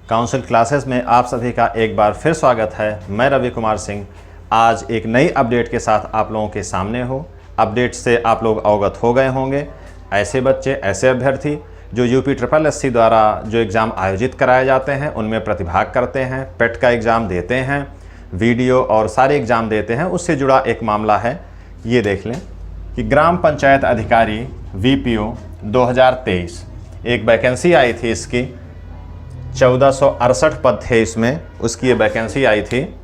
Council classes में आप सभी का एक बार फिर स्वागत है। मैं रवि कुमार सिंह आज एक नई अपडेट के साथ आप लोगों के सामने हूँ। अपडेट से आप लोग अवगत हो गए होंगे। ऐसे बच्चे, ऐसे अभ्यर्थी जो UPSSC द्वारा जो एग्ज़ाम आयोजित कराए जाते हैं उनमें प्रतिभाग करते हैं, पेट का एग्ज़ाम देते हैं, वीडियो और सारे एग्ज़ाम देते हैं, उससे जुड़ा एक मामला है। ये देख लें कि ग्राम पंचायत अधिकारी VPO 2023 एक वैकेंसी आई थी। इसकी 1468 पद थे इसमें, उसकी ये वैकेंसी आई थी।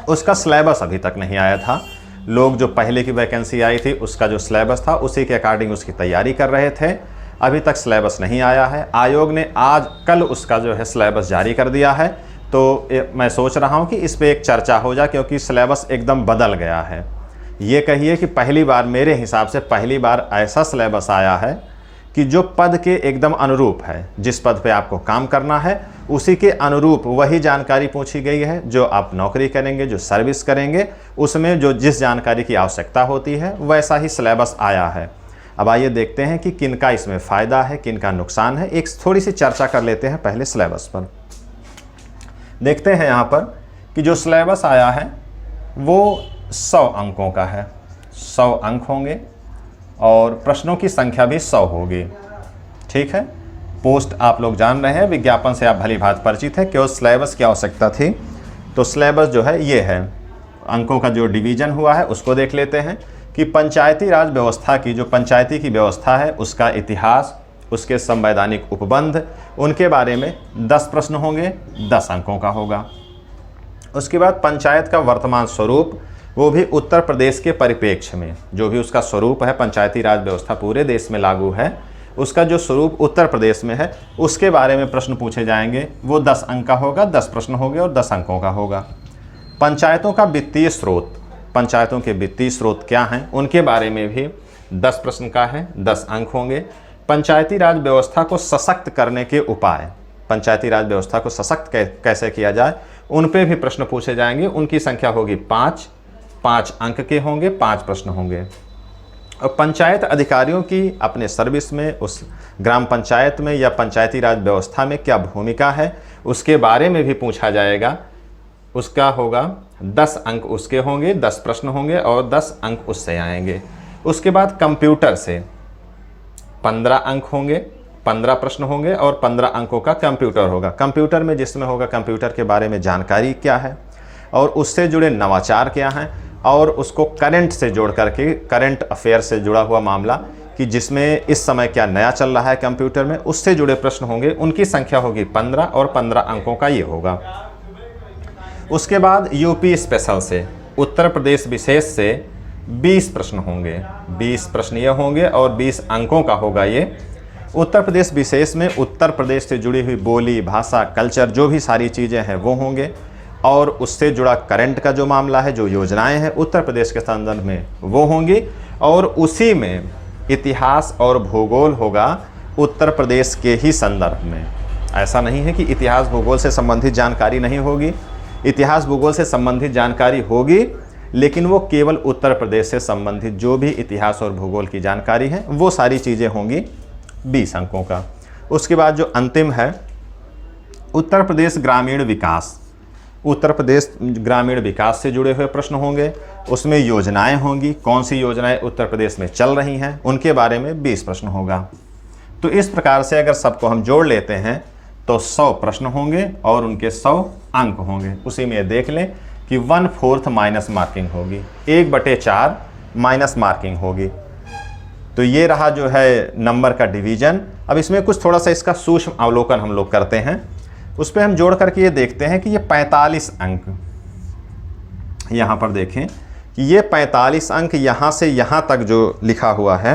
उसका सिलेबस अभी तक नहीं आया था। लोग जो पहले की वैकेंसी आई थी उसका जो सिलेबस था उसी के अकॉर्डिंग उसकी तैयारी कर रहे थे। अभी तक सिलेबस नहीं आया है। आयोग ने आज कल उसका जो है सिलेबस जारी कर दिया है। तो मैं सोच रहा हूँ कि इस पर एक चर्चा हो जाए, क्योंकि सिलेबस एकदम बदल गया है। ये कहिए कि पहली बार, मेरे हिसाब से पहली बार ऐसा सिलेबस आया है कि जो पद के एकदम अनुरूप है, जिस पद पे आपको काम करना है उसी के अनुरूप वही जानकारी पूछी गई है। जो आप नौकरी करेंगे, जो सर्विस करेंगे, उसमें जो जिस जानकारी की आवश्यकता होती है वैसा ही सिलेबस आया है। अब आइए देखते हैं कि किनका इसमें फ़ायदा है, किनका नुकसान है। एक थोड़ी सी चर्चा कर लेते हैं पहले सिलेबस पर। देखते हैं यहाँ पर कि जो सिलेबस आया है वो 100 अंकों का है। 100 अंक होंगे और प्रश्नों की संख्या भी 100 होगी। ठीक है। पोस्ट आप लोग जान रहे हैं, विज्ञापन से आप भली भांति परिचित है। केवल सिलेबस की आवश्यकता थी। तो सिलेबस जो है ये है। अंकों का जो डिवीज़न हुआ है उसको देख लेते हैं कि पंचायती राज व्यवस्था की, जो पंचायती की व्यवस्था है उसका इतिहास, उसके संवैधानिक उपबंध, उनके बारे में 10 प्रश्न होंगे, 10 अंकों का होगा। उसके बाद पंचायत का वर्तमान स्वरूप, वो भी उत्तर प्रदेश के परिप्रेक्ष्य में, जो भी उसका स्वरूप है, पंचायती राज व्यवस्था पूरे देश में लागू है, उसका जो स्वरूप उत्तर प्रदेश में है उसके बारे में प्रश्न पूछे जाएंगे। वो 10 अंक का होगा, 10 प्रश्न होंगे और 10 अंकों का होगा। पंचायतों का वित्तीय स्रोत, पंचायतों के वित्तीय स्रोत क्या हैं उनके बारे में भी 10 प्रश्न का है, 10 अंक होंगे। पंचायती राज व्यवस्था को सशक्त करने के उपाय, पंचायती राज व्यवस्था को सशक्त कैसे किया जाए उन पे भी प्रश्न पूछे जाएंगे। उनकी संख्या होगी 5 अंक के होंगे, 5 प्रश्न होंगे। और पंचायत अधिकारियों की अपने सर्विस में, उस ग्राम पंचायत में या पंचायती राज व्यवस्था में क्या भूमिका है उसके बारे में भी पूछा जाएगा। उसका होगा 10 अंक उसके होंगे, 10 प्रश्न होंगे और 10 अंक उससे आएंगे। उसके बाद कंप्यूटर से 15 अंक होंगे, 15 प्रश्न होंगे और 15 अंकों का कंप्यूटर होगा। कंप्यूटर में जिसमें होगा कंप्यूटर के बारे में जानकारी क्या है और उससे जुड़े नवाचार क्या हैं, और उसको करंट से जोड़ करके, करंट अफेयर से जुड़ा हुआ मामला कि जिसमें इस समय क्या नया चल रहा है कंप्यूटर में, उससे जुड़े प्रश्न होंगे। उनकी संख्या होगी 15 और 15 अंकों का ये होगा। उसके बाद UP स्पेशल से, उत्तर प्रदेश विशेष से 20 प्रश्न होंगे। 20 प्रश्न ये होंगे और 20 अंकों का होगा ये। उत्तर प्रदेश विशेष में उत्तर प्रदेश से जुड़ी हुई बोली, भाषा, कल्चर, जो भी सारी चीज़ें हैं वो होंगे। और उससे जुड़ा करंट का जो मामला है, जो योजनाएं हैं उत्तर प्रदेश के संदर्भ में वो होंगी। और उसी में इतिहास और भूगोल होगा उत्तर प्रदेश के ही संदर्भ में। ऐसा नहीं है कि इतिहास भूगोल से संबंधित जानकारी नहीं होगी। इतिहास भूगोल से संबंधित जानकारी होगी, लेकिन वो केवल उत्तर प्रदेश से संबंधित जो भी इतिहास और भूगोल की जानकारी है वो सारी चीज़ें होंगी 20 अंकों का। उसके बाद जो अंतिम है उत्तर प्रदेश ग्रामीण विकास, उत्तर प्रदेश ग्रामीण विकास से जुड़े हुए प्रश्न होंगे। उसमें योजनाएं होंगी, कौन सी योजनाएं उत्तर प्रदेश में चल रही हैं उनके बारे में 20 प्रश्न होगा। तो इस प्रकार से अगर सबको हम जोड़ लेते हैं तो 100 प्रश्न होंगे और उनके 100 अंक होंगे। उसी में देख लें कि 1/4 माइनस मार्किंग होगी, 1/4 माइनस मार्किंग होगी। तो ये रहा जो है नंबर का डिवीज़न। अब इसमें कुछ थोड़ा सा इसका सूक्ष्म अवलोकन हम लोग करते हैं। उस पर हम जोड़ करके ये देखते हैं कि ये 45 अंक, यहाँ पर देखें कि ये 45 अंक यहाँ से यहाँ तक जो लिखा हुआ है,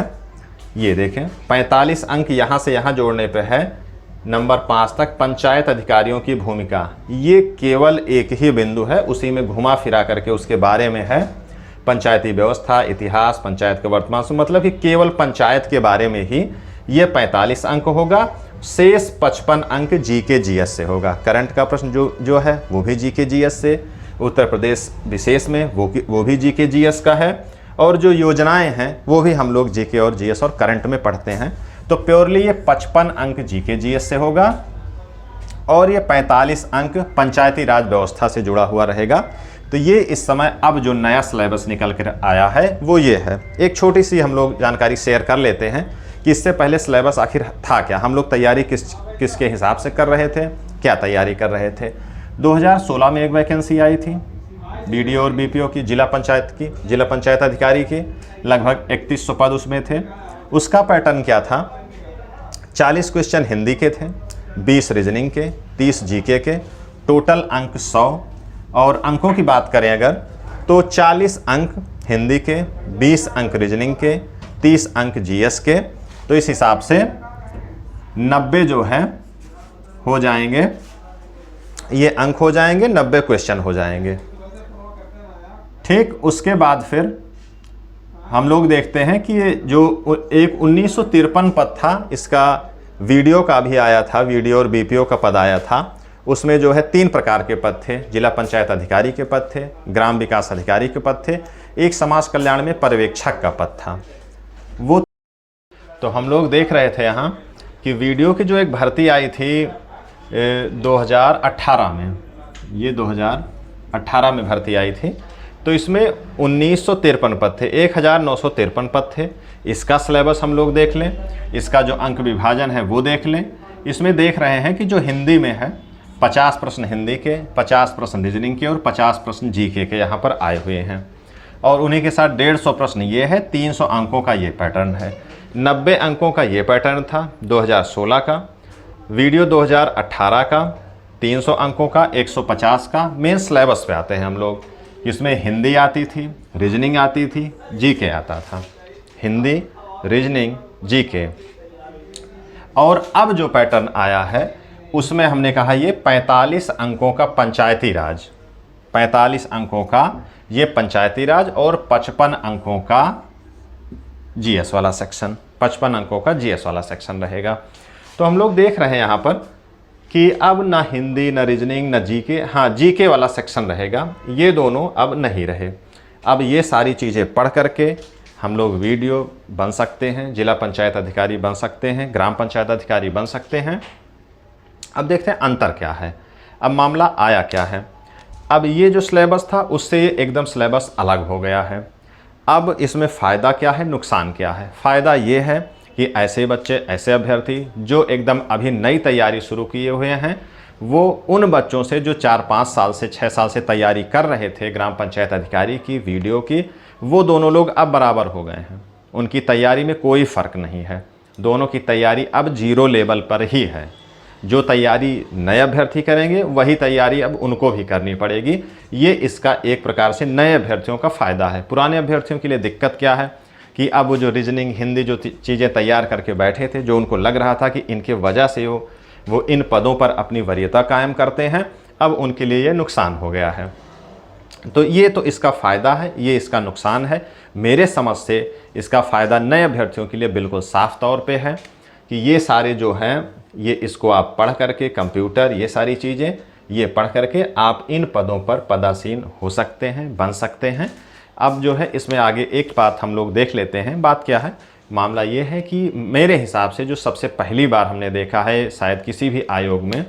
ये देखें 45 अंक यहाँ से यहाँ जोड़ने पे है। नंबर 5 तक पंचायत अधिकारियों की भूमिका, ये केवल एक ही बिंदु है, उसी में घुमा फिरा करके उसके बारे में है। पंचायती व्यवस्था, इतिहास, पंचायत के वर्तमान से, मतलब कि केवल पंचायत के बारे में ही ये 45 अंक होगा। शेष 55 अंक GK GS से होगा। करंट का प्रश्न जो है वो भी GK GS से, उत्तर प्रदेश विशेष में वो भी GK GS का है, और जो योजनाएं हैं वो भी हम लोग GK और GS और करंट में पढ़ते हैं। तो प्योरली ये 55 अंक GK GS से होगा और ये 45 अंक पंचायती राज व्यवस्था से जुड़ा हुआ रहेगा। तो ये इस समय अब जो नया सिलेबस निकल कर आया है वो ये है। एक छोटी सी हम लोग जानकारी शेयर कर लेते हैं कि इससे पहले सिलेबस आखिर था क्या, हम लोग तैयारी किसके हिसाब से कर रहे थे, क्या तैयारी कर रहे थे। 2016 में एक वैकेंसी आई थी बीडीओ और बीपीओ की, जिला पंचायत अधिकारी की, लगभग 3100 पद उसमें थे। उसका पैटर्न क्या था, 40 क्वेश्चन हिंदी के थे, 20 रीजनिंग के, 30 जीके के, टोटल अंक 100। और अंकों की बात करें अगर तो 40 अंक हिंदी के, 20 अंक रीजनिंग के, 30 अंक जीएस के। तो इस हिसाब से 90 जो है हो जाएंगे, ये अंक हो जाएंगे, 90 क्वेश्चन हो जाएंगे। ठीक, उसके बाद फिर हम लोग देखते हैं कि ये जो एक 1953 पद था, इसका वीडियो का भी आया था, वीडियो और बीपीओ का पद आया था। उसमें जो है 3 प्रकार के पद थे, जिला पंचायत अधिकारी के पद थे, ग्राम विकास अधिकारी के पद थे, एक समाज कल्याण में पर्यवेक्षक का पद था। वो तो हम लोग देख रहे थे यहाँ कि वीडियो की जो एक भर्ती आई थी 2018 में, ये 2018 में भर्ती आई थी। तो इसमें 1953 पद थे, 1953 पद थे। इसका सिलेबस हम लोग देख लें, इसका जो अंक विभाजन है वो देख लें। इसमें देख रहे हैं कि जो हिंदी में है 50 प्रश्न हिंदी के, 50 प्रश्न रीजनिंग के और 50 प्रश्न जीके के यहाँ पर आए हुए हैं। और उन्हीं के साथ 150 प्रश्न ये है, 300 अंकों का ये पैटर्न है। 90 अंकों का ये पैटर्न था 2016 का, वीडियो 2018 का, 300 अंकों का, 150 का। मेन सिलेबस पे आते हैं हम लोग। इसमें हिंदी आती थी, रीजनिंग आती थी, जीके आता था, हिंदी, रीजनिंग, जीके। और अब जो पैटर्न आया है उसमें हमने कहा ये 45 अंकों का पंचायती राज, 45 अंकों का ये पंचायती राज और 55 अंकों का जीएस वाला सेक्शन, 55 अंकों का जीएस वाला सेक्शन रहेगा। तो हम लोग देख रहे हैं यहाँ पर कि अब ना हिंदी, ना रीजनिंग, ना जीके, हाँ जीके वाला सेक्शन रहेगा, ये दोनों अब नहीं रहे। अब ये सारी चीज़ें पढ़ करके हम लोग वीडियो बन सकते हैं, जिला पंचायत अधिकारी बन सकते हैं, ग्राम पंचायत अधिकारी बन सकते हैं। अब देखते हैं अंतर क्या है, अब मामला आया क्या है। अब ये जो सिलेबस था उससे एकदम सिलेबस अलग हो गया है। अब इसमें फ़ायदा क्या है, नुकसान क्या है। फ़ायदा ये है कि ऐसे बच्चे, ऐसे अभ्यर्थी जो एकदम अभी नई तैयारी शुरू किए हुए हैं, वो उन बच्चों से जो 4-5 साल से 6 साल से तैयारी कर रहे थे ग्राम पंचायत अधिकारी की, वीडियो की, वो दोनों लोग अब बराबर हो गए हैं। उनकी तैयारी में कोई फ़र्क नहीं है, दोनों की तैयारी अब 0 लेवल पर ही है। जो तैयारी नए अभ्यर्थी करेंगे वही तैयारी अब उनको भी करनी पड़ेगी। ये इसका एक प्रकार से नए अभ्यर्थियों का फ़ायदा है। पुराने अभ्यर्थियों के लिए दिक्कत क्या है कि अब वो जो रीजनिंग, हिंदी जो चीज़ें तैयार करके बैठे थे, जो उनको लग रहा था कि इनके वजह से वो इन पदों पर अपनी वरीयता कायम करते हैं, अब उनके लिए ये नुकसान हो गया है। तो ये तो इसका फ़ायदा है, ये इसका नुकसान है। मेरे समझ से इसका फ़ायदा नए अभ्यर्थियों के लिए बिल्कुल साफ तौर पे है कि ये सारे जो हैं, ये इसको आप पढ़ करके, कंप्यूटर, ये सारी चीज़ें ये पढ़ करके आप इन पदों पर पदासीन हो सकते हैं, बन सकते हैं। अब जो है इसमें आगे एक बात हम लोग देख लेते हैं। बात क्या है, मामला ये है कि मेरे हिसाब से जो सबसे पहली बार हमने देखा है शायद किसी भी आयोग में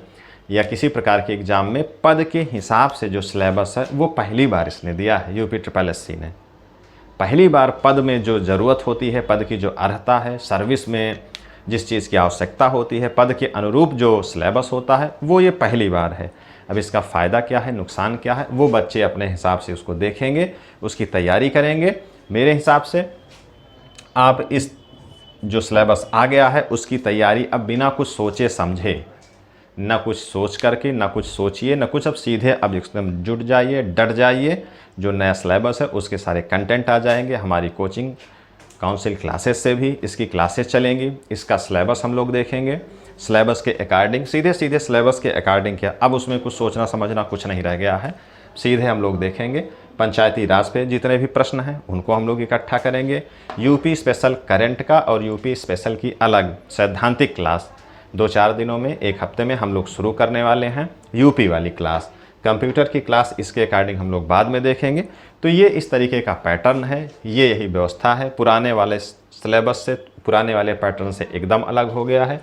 या किसी प्रकार के एग्ज़ाम में, पद के हिसाब से जो सिलेबस है वो पहली बार इसने दिया है। UPSSC ने पहली बार पद में जो ज़रूरत होती है, पद की जो अर्हता है, सर्विस में जिस चीज़ की आवश्यकता होती है, पद के अनुरूप जो सिलेबस होता है, वो ये पहली बार है। अब इसका फ़ायदा क्या है, नुकसान क्या है, वो बच्चे अपने हिसाब से उसको देखेंगे, उसकी तैयारी करेंगे। मेरे हिसाब से आप इस जो सिलेबस आ गया है उसकी तैयारी अब बिना कुछ सोचे समझे, ना कुछ सोच करके, ना कुछ सोचिए, ना कुछ, अब सीधे अब एकदम जुट जाइए, डट जाइए। जो नया सिलेबस है उसके सारे कंटेंट आ जाएंगे। हमारी कोचिंग काउंसिल क्लासेस से भी इसकी क्लासेस चलेंगी, इसका सिलेबस हम लोग देखेंगे, सिलेबस के अकॉर्डिंग, सीधे सीधे सिलेबस के अकॉर्डिंग क्या, अब उसमें कुछ सोचना समझना कुछ नहीं रह गया है, सीधे हम लोग देखेंगे। पंचायती राज पे जितने भी प्रश्न हैं उनको हम लोग इकट्ठा करेंगे। यूपी स्पेशल करंट का और यूपी स्पेशल की अलग सैद्धांतिक क्लास 2-4 दिनों में, 1 हफ्ते में हम लोग शुरू करने वाले हैं। यूपी वाली क्लास, कंप्यूटर की क्लास इसके अकॉर्डिंग हम लोग बाद में देखेंगे। तो ये इस तरीके का पैटर्न है, ये यही व्यवस्था है। पुराने वाले सिलेबस से, पुराने वाले पैटर्न से एकदम अलग हो गया है।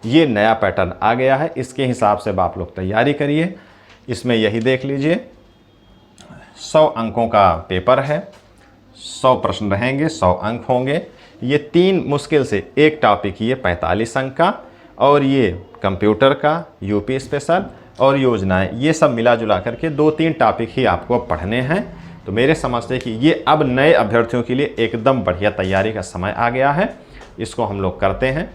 ये नया पैटर्न आ गया है, इसके हिसाब से अब आप लोग तैयारी करिए। इसमें यही देख लीजिए 100 अंकों का पेपर है, 100 प्रश्न रहेंगे, 100 अंक होंगे। ये 3 मुश्किल से एक टॉपिक ये 45 अंक का, और ये कंप्यूटर का, यूपी स्पेशल और योजनाएं, ये सब मिला जुला करके 2-3 टॉपिक ही आपको अब पढ़ने हैं। तो मेरे समझ से कि ये अब नए अभ्यर्थियों के लिए एकदम बढ़िया तैयारी का समय आ गया है। इसको हम लोग करते हैं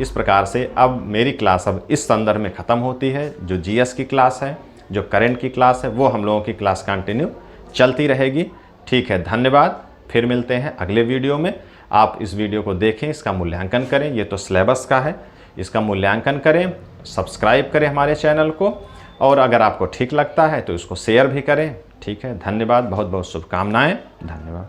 इस प्रकार से। अब मेरी क्लास अब इस संदर्भ में ख़त्म होती है। जो जीएस की क्लास है, जो करंट की क्लास है, वो हम लोगों की क्लास कंटिन्यू चलती रहेगी। ठीक है, धन्यवाद। फिर मिलते हैं अगले वीडियो में। आप इस वीडियो को देखें, इसका मूल्यांकन करें। ये तो सिलेबस का है, इसका मूल्यांकन करें, सब्सक्राइब करें हमारे चैनल को, और अगर आपको ठीक लगता है तो इसको शेयर भी करें। ठीक है, धन्यवाद। बहुत बहुत शुभकामनाएं। धन्यवाद।